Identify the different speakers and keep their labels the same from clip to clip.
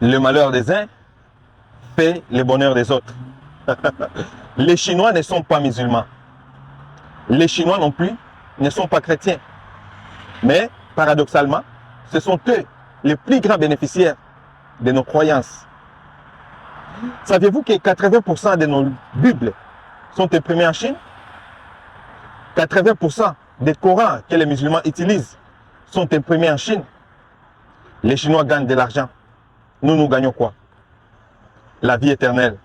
Speaker 1: Le malheur des uns fait le bonheur des autres. Les Chinois ne sont pas musulmans. Les Chinois non plus ne sont pas chrétiens. Mais, paradoxalement, ce sont eux les plus grands bénéficiaires de nos croyances. Saviez-vous que 80% de nos Bibles sont imprimées en Chine? 80% des Corans que les musulmans utilisent sont imprimés en Chine. Les Chinois gagnent de l'argent. Nous gagnons quoi? La vie éternelle.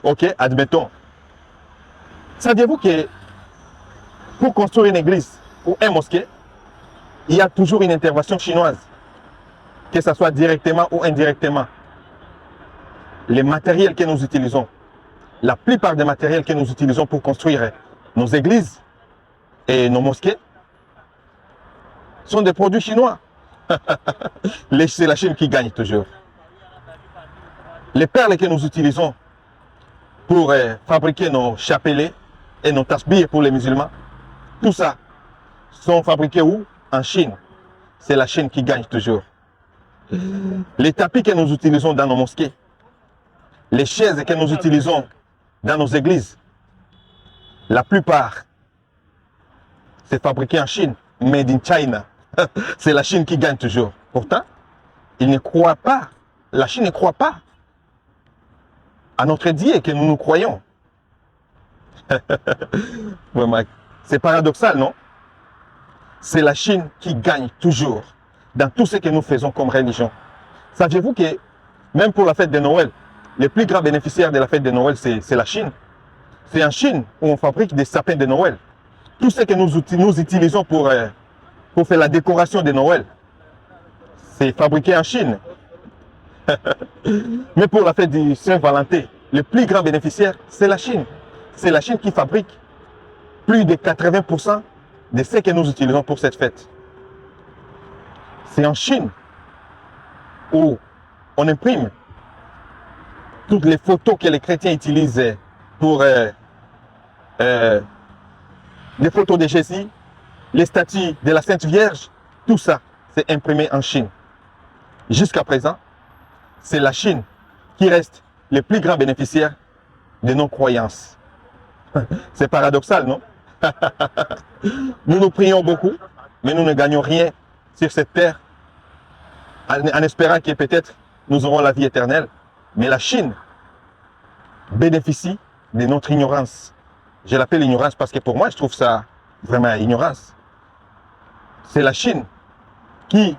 Speaker 1: Ok, admettons. Saviez-vous que pour construire une église ou un mosquée, il y a toujours une intervention chinoise, que ce soit directement ou indirectement? Les matériels que nous utilisons, la plupart des matériels que nous utilisons pour construire nos églises et nos mosquées sont des produits chinois. C'est la Chine qui gagne toujours. Les perles que nous utilisons pour fabriquer nos chapelets et nos tasbihs pour les musulmans, tout ça sont fabriqués où? En Chine. C'est la Chine qui gagne toujours. Les tapis que nous utilisons dans nos mosquées, les chaises que nous utilisons dans nos églises, la plupart, c'est fabriqué en Chine, made in China. C'est la Chine qui gagne toujours. Pourtant, ils ne croient pas, la Chine ne croit pas à notre Dieu que nous croyons. C'est paradoxal, non? C'est la Chine qui gagne toujours dans tout ce que nous faisons comme religion. Saviez-vous que même pour la fête de Noël, les plus grands bénéficiaires de la fête de Noël, c'est la Chine. C'est en Chine où on fabrique des sapins de Noël. Tout ce que nous utilisons pour faire la décoration de Noël, c'est fabriqué en Chine. Mais pour la fête du Saint-Valentin, le plus grand bénéficiaire, c'est la Chine. C'est la Chine qui fabrique plus de 80% de ce que nous utilisons pour cette fête. C'est en Chine où on imprime toutes les photos que les chrétiens utilisent pour les photos de Jésus, les statues de la Sainte Vierge, tout ça, c'est imprimé en Chine. Jusqu'à présent, c'est la Chine qui reste le plus grand bénéficiaire de nos croyances. C'est paradoxal, non? Nous prions beaucoup, mais nous ne gagnons rien sur cette terre en espérant que peut-être nous aurons la vie éternelle. Mais la Chine bénéficie de notre ignorance. Je l'appelle ignorance parce que pour moi, je trouve ça vraiment ignorance. C'est la Chine qui